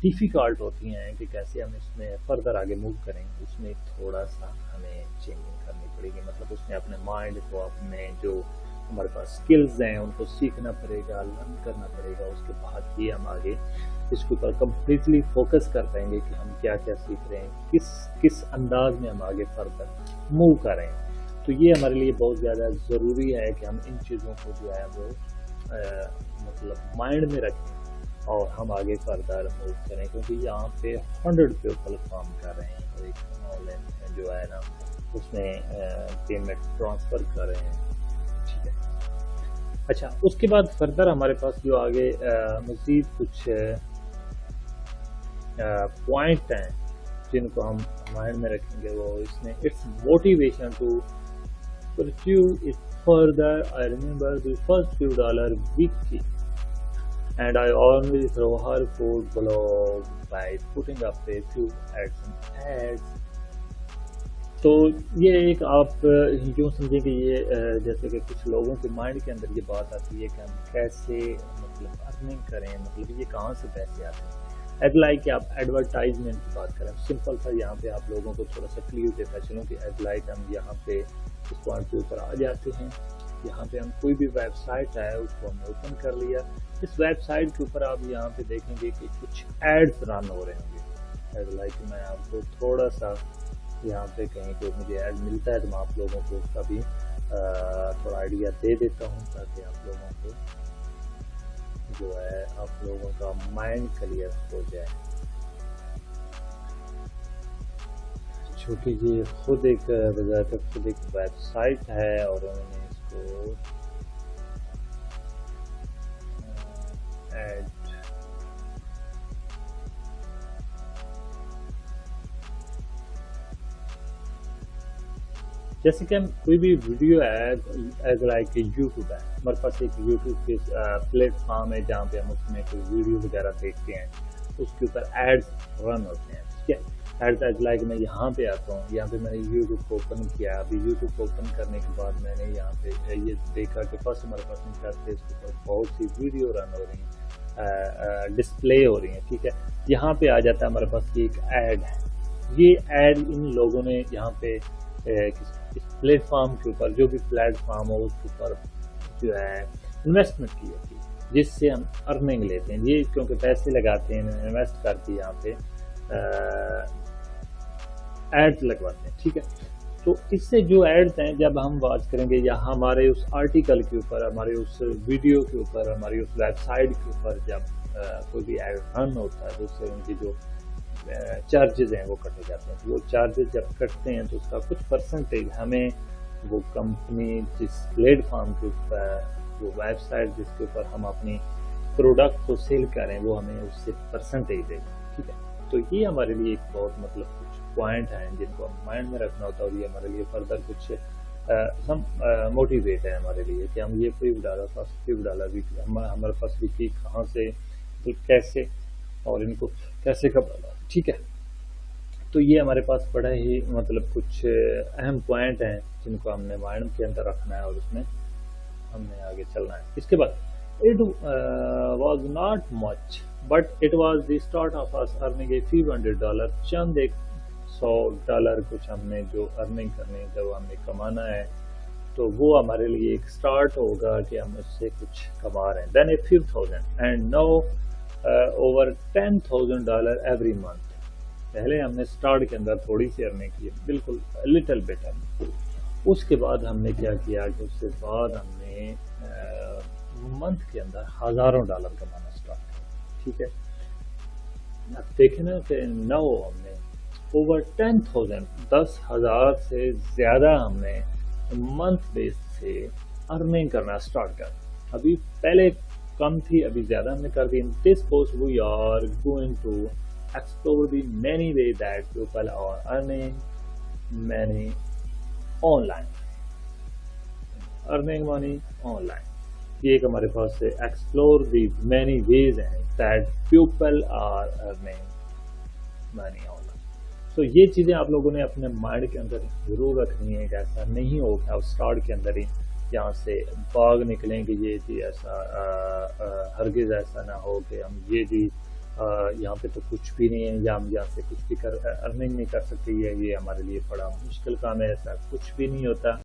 Difficult ہوتی ہیں کہ کیسے ہم اس میں فردر آگے موو کریں، اس میں تھوڑا سا ہمیں چینجنگ کرنی پڑے گی، مطلب اس میں اپنے مائنڈ کو، اپنے جو ہمارے پاس سکلز ہیں ان کو سیکھنا پڑے گا، لرن کرنا پڑے گا، اس کے بعد یہ ہم آگے اس کے اوپر کمپلیٹلی فوکس کر پائیں گے کہ ہم کیا کیا سیکھ رہے ہیں، کس انداز میں ہم آگے فردر موو کر رہے ہیں۔ تو یہ ہمارے لیے بہت زیادہ ضروری ہے کہ ہم ان چیزوں کو جو ہے وہ مطلب مائنڈ میں رکھیں اور ہم آگے فردر موو کریں، کیونکہ یہاں پہ 100 پیپل کام کر رہے ہیں اور ایک آن لائن جو ہے نا اس میں پیمنٹ ٹرانسفر کر رہے ہیں، ٹھیک ہے۔ اچھا، اس کے بعد فردر ہمارے پاس جو آگے مزید کچھ پوائنٹ ہیں جن کو ہم مائنڈ میں رکھیں گے، وہ اس میں it's motivation to pursue it further. I remember the first few dollar weekly, and I always throw her food blog by putting up a few ads. تو یہ ایک آپ یوں سمجھیں کہ یہ جیسے کہ کچھ لوگوں کے مائنڈ کے اندر یہ بات آتی ہے کہ ہم کیسے مطلب ارننگ کریں، مطلب یہ کہاں سے پیسے آتے ہیں۔ ایڈ لائک کہ آپ ایڈورٹائزمنٹ کی بات کریں، سمپل تھا، یہاں پہ آپ لوگوں کو تھوڑا سا کلیئر دیتا چلوں کہ ایڈ لائک ہم یہاں پہ اس پوائنٹ کے اوپر آ جاتے ہیں۔ یہاں پہ ہم کوئی بھی ویب سائٹ ہے اس کو ہم نے اوپن کر لیا، اس ویب سائٹ کے اوپر آپ یہاں پہ دیکھیں گے کہ کچھ ایڈز رن ہو رہے ہوں گے۔ ایڈ لائک میں آپ کو تھوڑا سا یہاں پہ کہیں کہ مجھے ایڈ ملتا ہے تو میں آپ لوگوں کو اس کا بھی تھوڑا آئیڈیا دے دیتا ہوں تاکہ آپ لوگوں کو جو ہے آپ لوگوں کا مائنڈ کلیئر ہو جائے، چونکہ یہ خود ایک بذات خود ایک ویب سائٹ ہے اور انہوں نے اس کو ایڈ جیسے کہ ہم کوئی بھی ویڈیو ہے ایز لائک یوٹیوب ہے، ہمارے پاس ایک یوٹیوب کے پلیٹ فارم ہے جہاں پہ ہم اس میں کوئی ویڈیو وغیرہ دیکھتے ہیں، اس کے اوپر ایڈز رن ہوتے ہیں، ٹھیک ہے۔ ایز لائک میں یہاں پہ آتا ہوں، یہاں پہ میں نے یوٹیوب کو اوپن کیا، ابھی یوٹیوب کو اوپن کرنے کے بعد میں نے یہاں پہ یہ دیکھا کہ فرسٹ ہمارے پاس انٹرفیس کے اوپر بہت سی ویڈیو رن ہو رہی ہیں، ڈسپلے ہو رہی ہیں، ٹھیک ہے۔ یہاں پہ آ جاتا ہے ہمارے پاس ایک ایڈ ہے، یہ ایڈ ان لوگوں نے یہاں پہ اس پلیٹ فارم کے اوپر، جو بھی پلیٹ فارم ہو اس کے اوپر جو ہے انویسٹمنٹ کی ہوتی ہے، جس سے ہم ارننگ لیتے ہیں، یہ کیونکہ پیسے لگاتے ہیں، انویسٹ کر کے یہاں پہ ایڈ لگواتے ہیں، ٹھیک ہے۔ تو اس سے جو ایڈز ہیں جب ہم واچ کریں گے یا ہمارے اس آرٹیکل کے اوپر، ہمارے اس ویڈیو کے اوپر، ہماری اس ویب سائٹ کے اوپر جب کوئی بھی ایڈ رن ہوتا ہے تو اس سے ان کی جو چارجز ہیں وہ کٹے جاتے ہیں۔ وہ چارجز جب کٹتے ہیں تو اس کا کچھ پرسنٹیج ہمیں وہ کمپنی جس پلیٹ فارم کے اوپر، وہ ویب سائٹ جس کے اوپر ہم اپنی پروڈکٹ کو سیل کریں، وہ ہمیں اس سے پرسنٹیج دے گا، ٹھیک ہے۔ تو یہ ہمارے لیے ایک بہت مطلب کچھ پوائنٹ ہیں جن کو ہم مائنڈ میں رکھنا ہوتا ہے، اور یہ ہمارے لیے فردر کچھ ہم موٹیویٹ ہے ہمارے لیے کہ ہم یہ $5 ویکلی ہمارے پاس ویکلی کہاں سے کیسے اور ان کو کیسے کمانا، ٹھیک ہے۔ تو یہ ہمارے پاس بڑا ہی مطلب کچھ اہم پوائنٹ ہیں جن کو ہم نے مائنڈ کے اندر رکھنا ہے اور اس میں ہم نے آگے چلنا ہے۔ اس کے بعد it was not much but it was the start of us earning a few $100 چند $100 کچھ ہم نے جو ارننگ کرنی ہے، جو ہم نے کمانا ہے، تو وہ ہمارے لیے ایک سٹارٹ ہوگا کہ ہم اس سے کچھ کما رہے ہیں۔ then a few thousand and now over $10,000 every month۔ پہلے ہم نے سٹارٹ کے اندر تھوڑی سی ارننگ کی، بالکل لٹل بٹ ہے۔ اس کے بعد ہم نے کیا کیا کہ اس کے بعد ہم نے منتھ کے اندر $1000 کمانا سٹارٹ کیا، ٹھیک ہے۔ اب دیکھیں نا کہ نو ہم نے اوور 10,000 10,000 سے زیادہ ہم نے منتھ بیس سے ارننگ کرنا سٹارٹ کر، ابھی پہلے کم تھی، ابھی زیادہ ہم نے کر دی۔ In this post we are going to explore the many ways that people are earning money online. Earning money online. یہ ایک ہمارے پاس سے explore the many ways that people are earning money online. تو یہ چیزیں آپ لوگوں نے اپنے مائنڈ کے اندر ضرور رکھنی ہے کہ ایسا نہیں ہو کہ آپ سٹارٹ کے اندر ہی یہاں سے باغ نکلیں کہ یہ جی ایسا ہرگز ایسا نہ ہو کہ ہم یہ جی یہاں پہ تو کچھ بھی نہیں ہے، یا ہم یہاں سے کچھ بھی ارننگ نہیں کر سکتے، یہ ہمارے لیے بڑا مشکل کام ہے، ایسا کچھ بھی نہیں ہوتا۔